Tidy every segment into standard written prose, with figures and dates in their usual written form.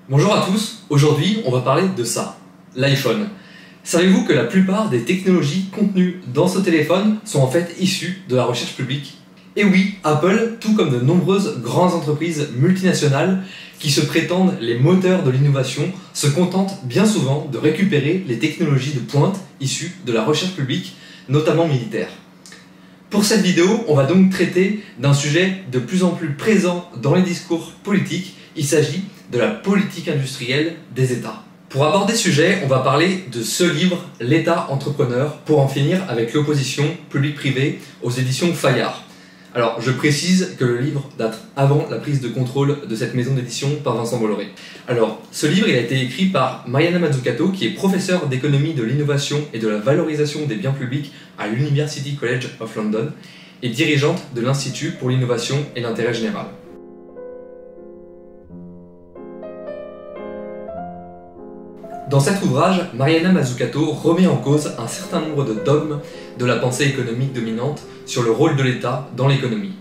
Bonjour à tous, aujourd'hui on va parler de ça, l'iPhone. Savez-vous que la plupart des technologies contenues dans ce téléphone sont en fait issues de la recherche publique? Et oui, Apple, tout comme de nombreuses grandes entreprises multinationales qui se prétendent les moteurs de l'innovation, se contentent bien souvent de récupérer les technologies de pointe issues de la recherche publique, notamment militaire. Pour cette vidéo, on va donc traiter d'un sujet de plus en plus présent dans les discours politiques. Il s'agit de la politique industrielle des États. Pour aborder ce sujet, on va parler de ce livre, L'État entrepreneur, pour en finir avec l'opposition public-privé aux éditions Fayard. Alors, je précise que le livre date avant la prise de contrôle de cette maison d'édition par Vincent Bolloré. Alors, ce livre il a été écrit par Mariana Mazzucato, qui est professeure d'économie de l'innovation et de la valorisation des biens publics à l'University College of London et dirigeante de l'Institut pour l'innovation et l'intérêt général. Dans cet ouvrage, Mariana Mazzucato remet en cause un certain nombre de dogmes de la pensée économique dominante sur le rôle de l'État dans l'économie.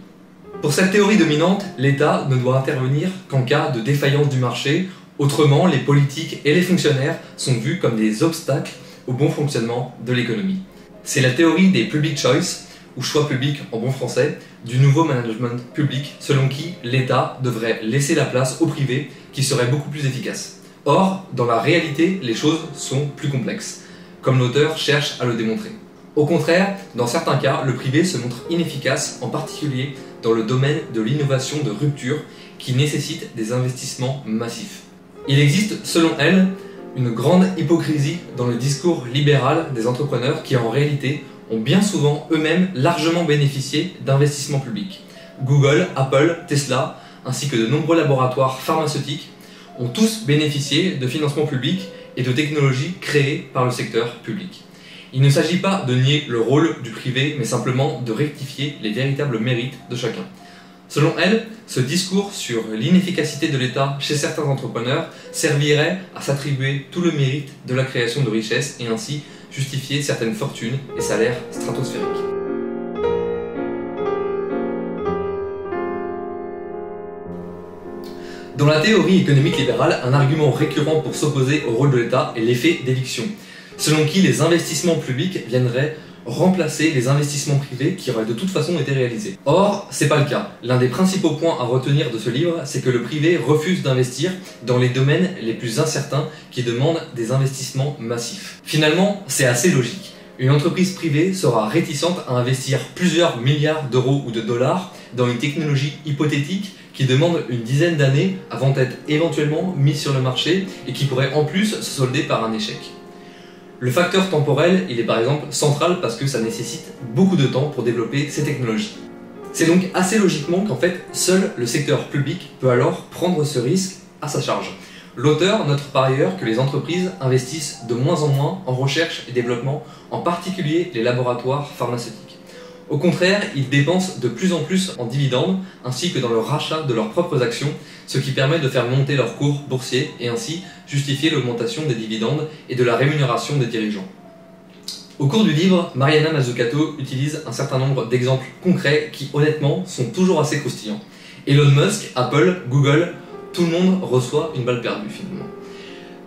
Pour cette théorie dominante, l'État ne doit intervenir qu'en cas de défaillance du marché, autrement les politiques et les fonctionnaires sont vus comme des obstacles au bon fonctionnement de l'économie. C'est la théorie des public choice, ou choix public en bon français, du nouveau management public selon qui l'État devrait laisser la place au privé qui serait beaucoup plus efficace. Or, dans la réalité, les choses sont plus complexes, comme l'auteur cherche à le démontrer. Au contraire, dans certains cas, le privé se montre inefficace, en particulier dans le domaine de l'innovation de rupture qui nécessite des investissements massifs. Il existe, selon elle, une grande hypocrisie dans le discours libéral des entrepreneurs qui, en réalité, ont bien souvent eux-mêmes largement bénéficié d'investissements publics. Google, Apple, Tesla, ainsi que de nombreux laboratoires pharmaceutiques ont tous bénéficié de financements publics et de technologies créées par le secteur public. Il ne s'agit pas de nier le rôle du privé, mais simplement de rectifier les véritables mérites de chacun. Selon elle, ce discours sur l'inefficacité de l'État chez certains entrepreneurs servirait à s'attribuer tout le mérite de la création de richesses et ainsi justifier certaines fortunes et salaires stratosphériques. Dans la théorie économique libérale, un argument récurrent pour s'opposer au rôle de l'État est l'effet d'éviction, selon qui les investissements publics viendraient remplacer les investissements privés qui auraient de toute façon été réalisés. Or, c'est pas le cas. L'un des principaux points à retenir de ce livre, c'est que le privé refuse d'investir dans les domaines les plus incertains qui demandent des investissements massifs. Finalement, c'est assez logique. Une entreprise privée sera réticente à investir plusieurs milliards d'euros ou de dollars dans une technologie hypothétique qui demande une dizaine d'années avant d'être éventuellement mise sur le marché et qui pourrait en plus se solder par un échec. Le facteur temporel, il est par exemple central parce que ça nécessite beaucoup de temps pour développer ces technologies. C'est donc assez logiquement qu'en fait, seul le secteur public peut alors prendre ce risque à sa charge. L'auteur note par ailleurs que les entreprises investissent de moins en moins en recherche et développement, en particulier les laboratoires pharmaceutiques. Au contraire, ils dépensent de plus en plus en dividendes, ainsi que dans le rachat de leurs propres actions, ce qui permet de faire monter leur cours boursier et ainsi justifier l'augmentation des dividendes et de la rémunération des dirigeants. Au cours du livre, Mariana Mazzucato utilise un certain nombre d'exemples concrets qui, honnêtement, sont toujours assez croustillants. Elon Musk, Apple, Google, tout le monde reçoit une balle perdue finalement.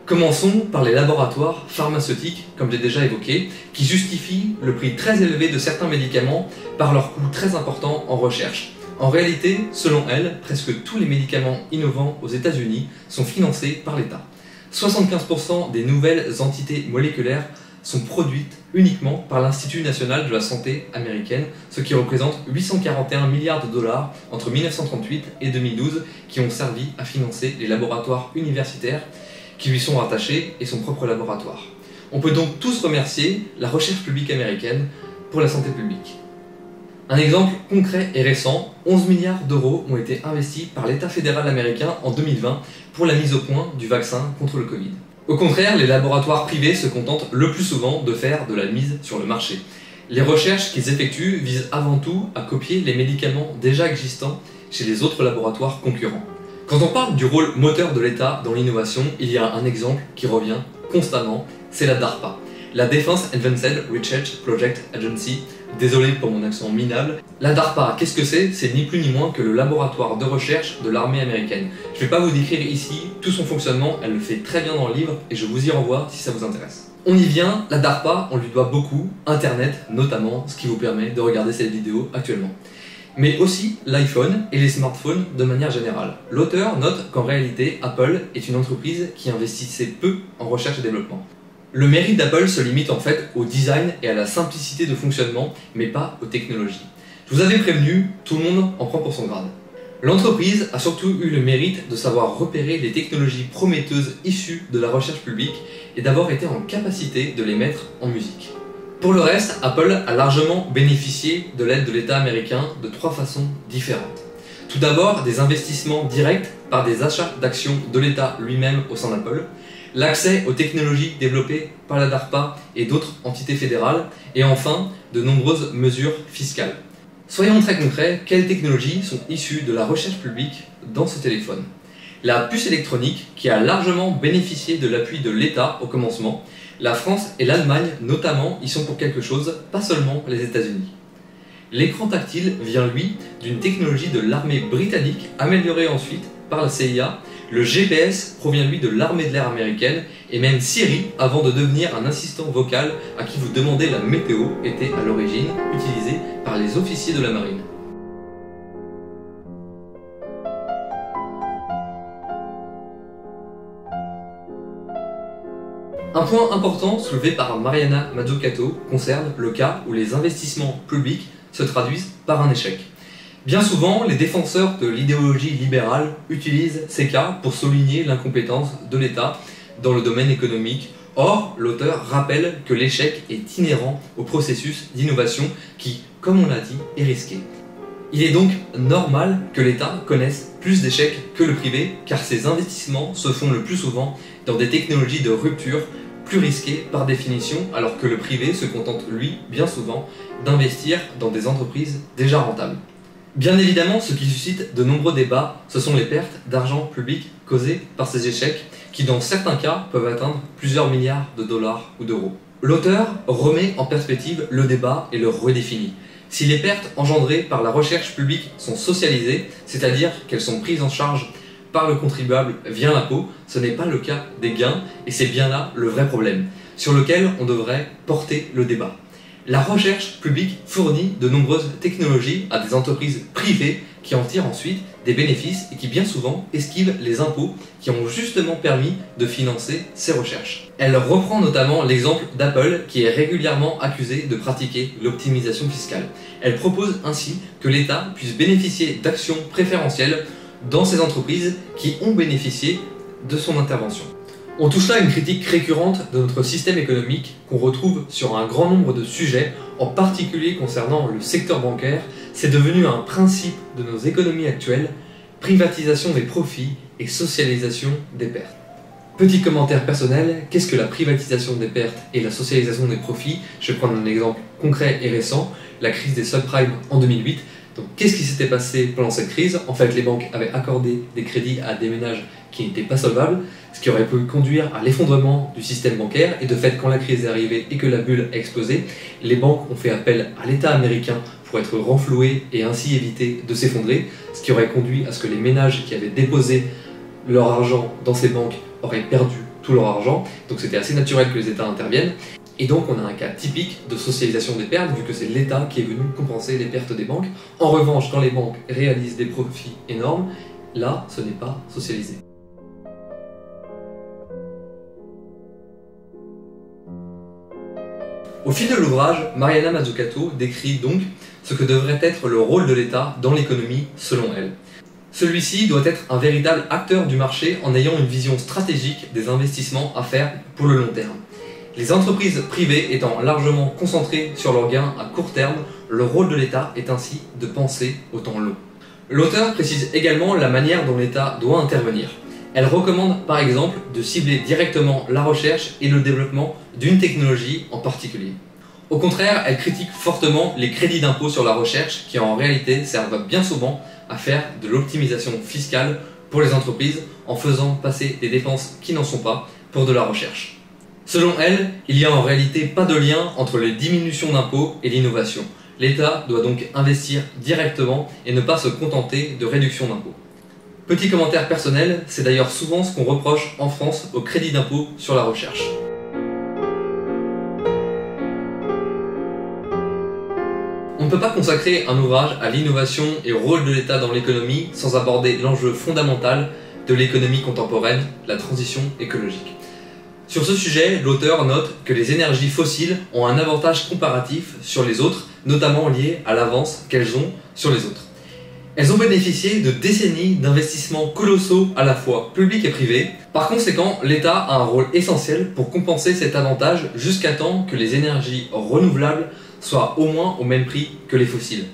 Commençons par les laboratoires pharmaceutiques, comme j'ai déjà évoqué, qui justifient le prix très élevé de certains médicaments par leur coût très important en recherche. En réalité, selon elle, presque tous les médicaments innovants aux États-Unis sont financés par l'État. 75% des nouvelles entités moléculaires sont produites uniquement par l'Institut national de la santé américaine, ce qui représente 841 milliards de dollars entre 1938 et 2012 qui ont servi à financer les laboratoires universitaires qui lui sont rattachés et son propre laboratoire. On peut donc tous remercier la recherche publique américaine pour la santé publique. Un exemple concret et récent, 11 milliards d'euros ont été investis par l'État fédéral américain en 2020 pour la mise au point du vaccin contre le Covid. Au contraire, les laboratoires privés se contentent le plus souvent de faire de la mise sur le marché. Les recherches qu'ils effectuent visent avant tout à copier les médicaments déjà existants chez les autres laboratoires concurrents. Quand on parle du rôle moteur de l'État dans l'innovation, il y a un exemple qui revient constamment, c'est la DARPA, la Defense Advanced Research Project Agency, Désolé pour mon accent minable. La DARPA, qu'est-ce que c'est? C'est ni plus ni moins que le laboratoire de recherche de l'armée américaine. Je ne vais pas vous décrire ici tout son fonctionnement, elle le fait très bien dans le livre et je vous y renvoie si ça vous intéresse. On y vient, la DARPA, on lui doit beaucoup, Internet notamment, ce qui vous permet de regarder cette vidéo actuellement. Mais aussi l'iPhone et les smartphones de manière générale. L'auteur note qu'en réalité, Apple est une entreprise qui investissait peu en recherche et développement. Le mérite d'Apple se limite en fait au design et à la simplicité de fonctionnement, mais pas aux technologies. Je vous avais prévenu, tout le monde en prend pour son grade. L'entreprise a surtout eu le mérite de savoir repérer les technologies prometteuses issues de la recherche publique et d'avoir été en capacité de les mettre en musique. Pour le reste, Apple a largement bénéficié de l'aide de l'État américain de 3 façons différentes. Tout d'abord, des investissements directs par des achats d'actions de l'État lui-même au sein d'Apple, l'accès aux technologies développées par la DARPA et d'autres entités fédérales, et enfin, de nombreuses mesures fiscales. Soyons très concrets, quelles technologies sont issues de la recherche publique dans ce téléphone? La puce électronique, qui a largement bénéficié de l'appui de l'État au commencement. La France et l'Allemagne, notamment, y sont pour quelque chose, pas seulement les États-Unis. L'écran tactile vient, lui, d'une technologie de l'armée britannique, améliorée ensuite par la CIA. Le GPS provient, lui, de l'armée de l'air américaine, et même Siri, avant de devenir un assistant vocal à qui vous demandez la météo, était à l'origine utilisé par les officiers de la marine. Un point important soulevé par Mariana Mazzucato concerne le cas où les investissements publics se traduisent par un échec. Bien souvent, les défenseurs de l'idéologie libérale utilisent ces cas pour souligner l'incompétence de l'État dans le domaine économique. Or, l'auteur rappelle que l'échec est inhérent au processus d'innovation qui, comme on l'a dit, est risqué. Il est donc normal que l'État connaisse plus d'échecs que le privé, car ces investissements se font le plus souvent dans des technologies de rupture plus risquées par définition, alors que le privé se contente, lui, bien souvent, d'investir dans des entreprises déjà rentables. Bien évidemment, ce qui suscite de nombreux débats, ce sont les pertes d'argent public causées par ces échecs, qui dans certains cas peuvent atteindre plusieurs milliards de dollars ou d'euros. L'auteur remet en perspective le débat et le redéfinit. Si les pertes engendrées par la recherche publique sont socialisées, c'est-à-dire qu'elles sont prises en charge par le contribuable via l'impôt, ce n'est pas le cas des gains, et c'est bien là le vrai problème, sur lequel on devrait porter le débat. La recherche publique fournit de nombreuses technologies à des entreprises privées qui en tirent ensuite des bénéfices et qui bien souvent esquivent les impôts qui ont justement permis de financer ces recherches. Elle reprend notamment l'exemple d'Apple qui est régulièrement accusé de pratiquer l'optimisation fiscale. Elle propose ainsi que l'État puisse bénéficier d'actions préférentielles dans ces entreprises qui ont bénéficié de son intervention. On touche là à une critique récurrente de notre système économique qu'on retrouve sur un grand nombre de sujets, en particulier concernant le secteur bancaire. C'est devenu un principe de nos économies actuelles, privatisation des profits et socialisation des pertes. Petit commentaire personnel, qu'est-ce que la privatisation des pertes et la socialisation des profits? Je vais prendre un exemple concret et récent, la crise des subprimes en 2008. Donc, qu'est-ce qui s'était passé pendant cette crise? En fait, les banques avaient accordé des crédits à des ménages qui n'étaient pas solvables, ce qui aurait pu conduire à l'effondrement du système bancaire. Et de fait, quand la crise est arrivée et que la bulle a explosé, les banques ont fait appel à l'État américain pour être renfloués et ainsi éviter de s'effondrer, ce qui aurait conduit à ce que les ménages qui avaient déposé leur argent dans ces banques auraient perdu tout leur argent. Donc c'était assez naturel que les États interviennent. Et donc on a un cas typique de socialisation des pertes, vu que c'est l'État qui est venu compenser les pertes des banques. En revanche, quand les banques réalisent des profits énormes, là, ce n'est pas socialisé. Au fil de l'ouvrage, Mariana Mazzucato décrit donc ce que devrait être le rôle de l'État dans l'économie selon elle. Celui-ci doit être un véritable acteur du marché en ayant une vision stratégique des investissements à faire pour le long terme. Les entreprises privées étant largement concentrées sur leurs gains à court terme, le rôle de l'État est ainsi de penser au temps long. L'auteur précise également la manière dont l'État doit intervenir. Elle recommande par exemple de cibler directement la recherche et le développement d'une technologie en particulier. Au contraire, elle critique fortement les crédits d'impôt sur la recherche qui en réalité servent bien souvent à faire de l'optimisation fiscale pour les entreprises en faisant passer des dépenses qui n'en sont pas pour de la recherche. Selon elle, il n'y a en réalité pas de lien entre les diminutions d'impôts et l'innovation. L'État doit donc investir directement et ne pas se contenter de réductions d'impôts. Petit commentaire personnel, c'est d'ailleurs souvent ce qu'on reproche en France au crédit d'impôt sur la recherche. On ne peut pas consacrer un ouvrage à l'innovation et au rôle de l'État dans l'économie sans aborder l'enjeu fondamental de l'économie contemporaine, la transition écologique. Sur ce sujet, l'auteur note que les énergies fossiles ont un avantage comparatif sur les autres, notamment lié à l'avance qu'elles ont sur les autres. Elles ont bénéficié de décennies d'investissements colossaux à la fois publics et privés. Par conséquent, l'État a un rôle essentiel pour compenser cet avantage jusqu'à temps que les énergies renouvelables soient au moins au même prix que les fossiles.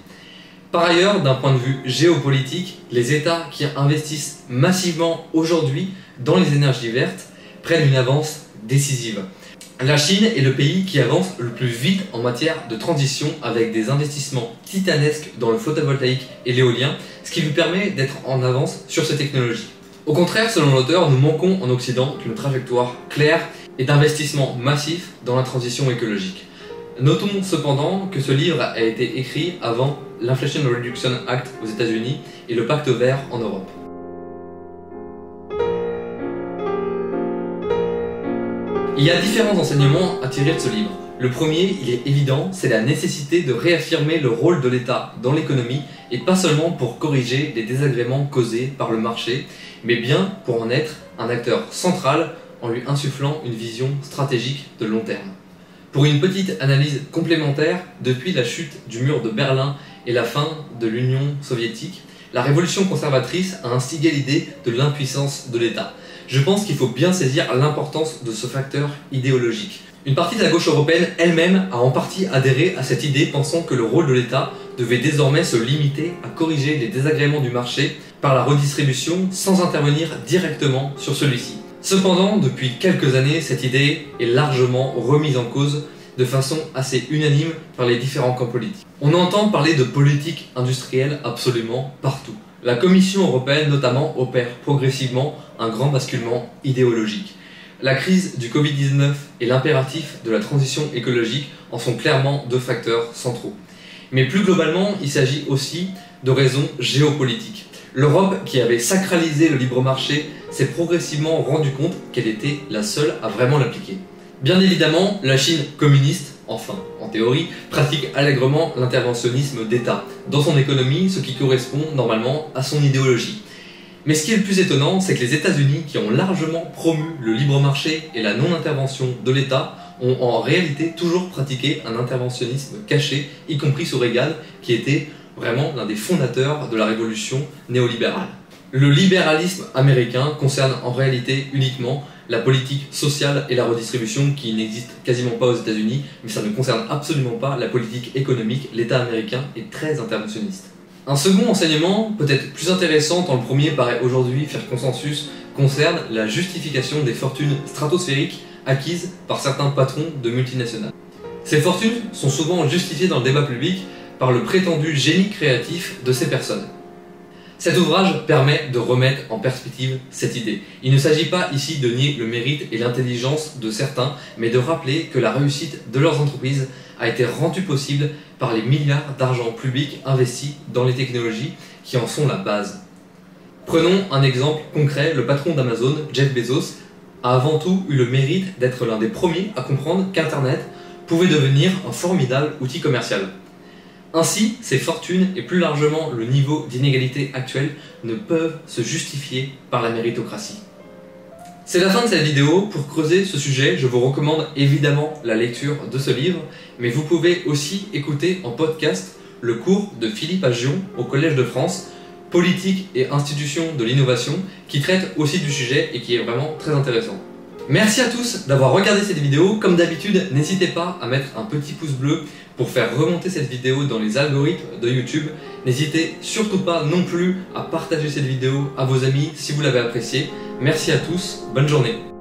Par ailleurs, d'un point de vue géopolitique, les États qui investissent massivement aujourd'hui dans les énergies vertes prennent une avance décisive. La Chine est le pays qui avance le plus vite en matière de transition avec des investissements titanesques dans le photovoltaïque et l'éolien, ce qui lui permet d'être en avance sur ces technologies. Au contraire, selon l'auteur, nous manquons en Occident d'une trajectoire claire et d'investissement massif dans la transition écologique. Notons cependant que ce livre a été écrit avant l'Inflation Reduction Act aux États-Unis et le Pacte vert en Europe. Il y a différents enseignements à tirer de ce livre. Le premier, il est évident, c'est la nécessité de réaffirmer le rôle de l'État dans l'économie et pas seulement pour corriger les désagréments causés par le marché, mais bien pour en être un acteur central en lui insufflant une vision stratégique de long terme. Pour une petite analyse complémentaire, depuis la chute du mur de Berlin et la fin de l'Union soviétique, la révolution conservatrice a instigé l'idée de l'impuissance de l'État. Je pense qu'il faut bien saisir l'importance de ce facteur idéologique. Une partie de la gauche européenne elle-même a en partie adhéré à cette idée, pensant que le rôle de l'État devait désormais se limiter à corriger les désagréments du marché par la redistribution sans intervenir directement sur celui-ci. Cependant, depuis quelques années, cette idée est largement remise en cause de façon assez unanime par les différents camps politiques. On entend parler de politique industrielle absolument partout. La Commission européenne notamment opère progressivement un grand basculement idéologique. La crise du Covid-19 et l'impératif de la transition écologique en sont clairement deux facteurs centraux. Mais plus globalement, il s'agit aussi de raisons géopolitiques. L'Europe, qui avait sacralisé le libre marché, s'est progressivement rendu compte qu'elle était la seule à vraiment l'appliquer. Bien évidemment, la Chine communiste, enfin en théorie, pratique allègrement l'interventionnisme d'État dans son économie, ce qui correspond normalement à son idéologie. Mais ce qui est le plus étonnant, c'est que les États-Unis, qui ont largement promu le libre marché et la non-intervention de l'État, ont en réalité toujours pratiqué un interventionnisme caché, y compris sous Reagan, qui était vraiment l'un des fondateurs de la révolution néolibérale. Le libéralisme américain concerne en réalité uniquement la politique sociale et la redistribution qui n'existe quasiment pas aux États-Unis, mais ça ne concerne absolument pas la politique économique. L'État américain est très interventionniste. Un second enseignement, peut-être plus intéressant tant le premier paraît aujourd'hui faire consensus, concerne la justification des fortunes stratosphériques acquises par certains patrons de multinationales. Ces fortunes sont souvent justifiées dans le débat public par le prétendu génie créatif de ces personnes. Cet ouvrage permet de remettre en perspective cette idée. Il ne s'agit pas ici de nier le mérite et l'intelligence de certains, mais de rappeler que la réussite de leurs entreprises a été rendue possible par les milliards d'argent public investis dans les technologies qui en sont la base. Prenons un exemple concret, le patron d'Amazon, Jeff Bezos, a avant tout eu le mérite d'être l'un des premiers à comprendre qu'Internet pouvait devenir un formidable outil commercial. Ainsi, ces fortunes et plus largement le niveau d'inégalité actuel ne peuvent se justifier par la méritocratie. C'est la fin de cette vidéo. Pour creuser ce sujet, je vous recommande évidemment la lecture de ce livre, mais vous pouvez aussi écouter en podcast le cours de Philippe Aghion au Collège de France, Politique et institutions de l'innovation, qui traite aussi du sujet et qui est vraiment très intéressant. Merci à tous d'avoir regardé cette vidéo. Comme d'habitude, n'hésitez pas à mettre un petit pouce bleu pour faire remonter cette vidéo dans les algorithmes de YouTube. N'hésitez surtout pas non plus à partager cette vidéo à vos amis si vous l'avez appréciée. Merci à tous, bonne journée.